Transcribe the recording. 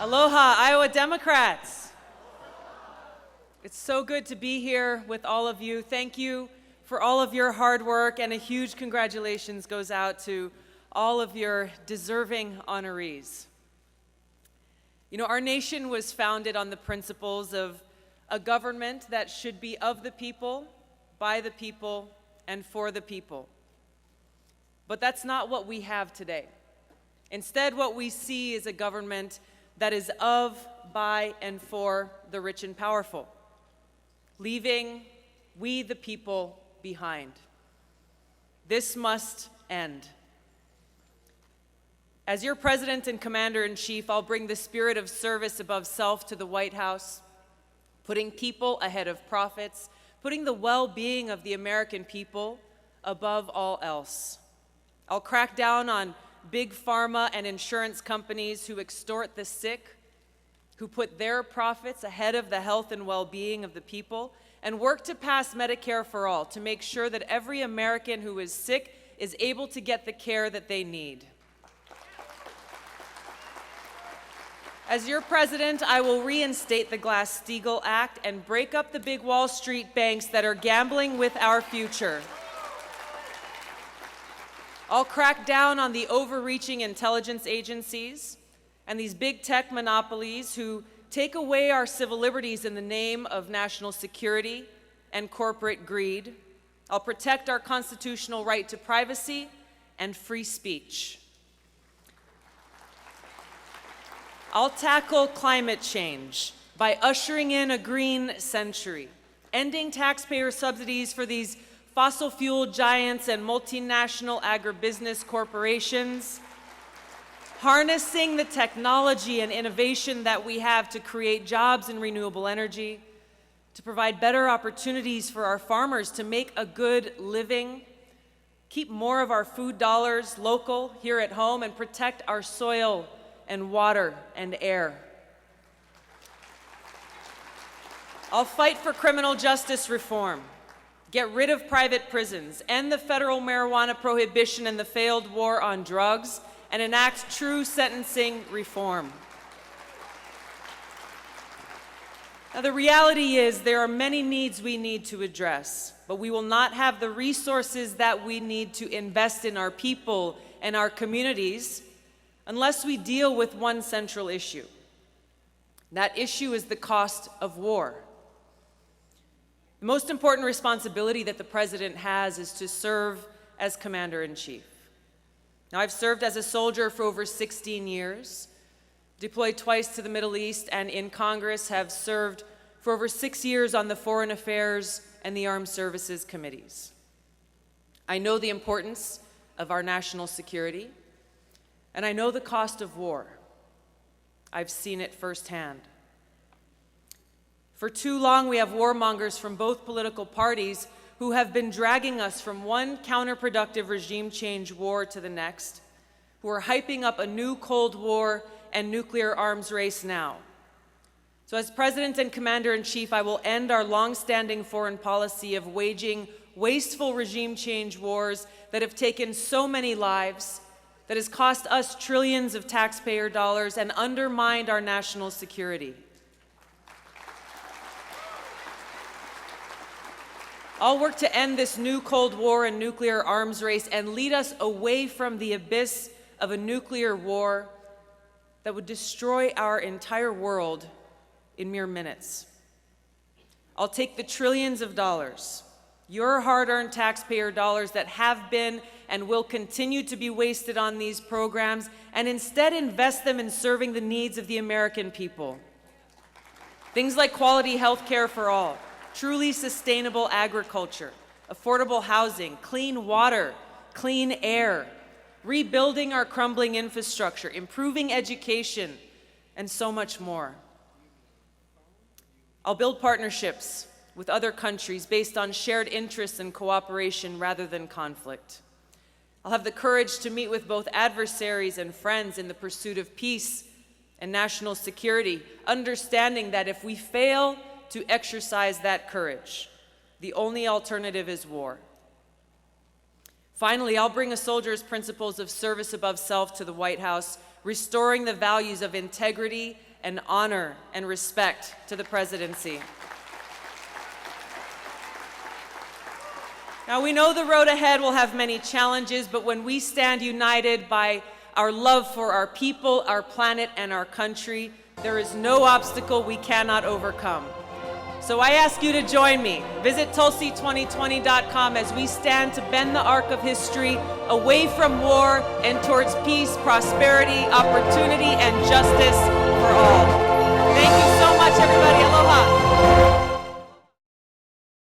Aloha, Iowa Democrats. It's so good to be here with all of you. Thank you for all of your hard work, and a huge congratulations goes out to all of your deserving honorees. You know, our nation was founded on the principles of a government that should be of the people, by the people, and for the people. But that's not what we have today. Instead, what we see is a government that is of, by, and for the rich and powerful, leaving we the people behind. This must end. As your President and Commander-in-Chief, I'll bring the spirit of service above self to the White House, putting people ahead of profits, putting the well-being of the American people above all else. I'll crack down on big pharma and insurance companies who extort the sick, who put their profits ahead of the health and well-being of the people, and work to pass Medicare for all to make sure that every American who is sick is able to get the care that they need. As your president, I will reinstate the Glass-Steagall Act and break up the big Wall Street banks that are gambling with our future. I'll crack down on the overreaching intelligence agencies and these big tech monopolies who take away our civil liberties in the name of national security and corporate greed. I'll protect our constitutional right to privacy and free speech. I'll tackle climate change by ushering in a green century, ending taxpayer subsidies for these fossil fuel giants and multinational agribusiness corporations, harnessing the technology and innovation that we have to create jobs in renewable energy, to provide better opportunities for our farmers to make a good living, keep more of our food dollars local here at home, and protect our soil and water and air. I'll fight for criminal justice reform, get rid of private prisons, end the federal marijuana prohibition and the failed war on drugs, and enact true sentencing reform. Now, the reality is there are many needs we need to address, but we will not have the resources that we need to invest in our people and our communities unless we deal with one central issue. That issue is the cost of war. The most important responsibility that the President has is to serve as Commander-in-Chief. Now, I've served as a soldier for over 16 years, deployed twice to the Middle East, and in Congress have served for over 6 years on the Foreign Affairs and the Armed Services Committees. I know the importance of our national security, and I know the cost of war. I've seen it firsthand. For too long, we have warmongers from both political parties who have been dragging us from one counterproductive regime change war to the next, who are hyping up a new Cold War and nuclear arms race now. So as President and Commander-in-Chief, I will end our long-standing foreign policy of waging wasteful regime change wars that have taken so many lives, that has cost us trillions of taxpayer dollars and undermined our national security. I'll work to end this new Cold War and nuclear arms race and lead us away from the abyss of a nuclear war that would destroy our entire world in mere minutes. I'll take the trillions of dollars, your hard-earned taxpayer dollars that have been and will continue to be wasted on these programs, and instead invest them in serving the needs of the American people. Things like quality health care for all, truly sustainable agriculture, affordable housing, clean water, clean air, rebuilding our crumbling infrastructure, improving education, and so much more. I'll build partnerships with other countries based on shared interests and cooperation rather than conflict. I'll have the courage to meet with both adversaries and friends in the pursuit of peace and national security, understanding that if we fail to exercise that courage, the only alternative is war. Finally, I'll bring a soldier's principles of service above self to the White House, restoring the values of integrity and honor and respect to the presidency. Now, we know the road ahead will have many challenges, but when we stand united by our love for our people, our planet, and our country, there is no obstacle we cannot overcome. So I ask you to join me. Visit Tulsi2020.com as we stand to bend the arc of history away from war and towards peace, prosperity, opportunity, and justice for all. Thank you so much, everybody. Aloha.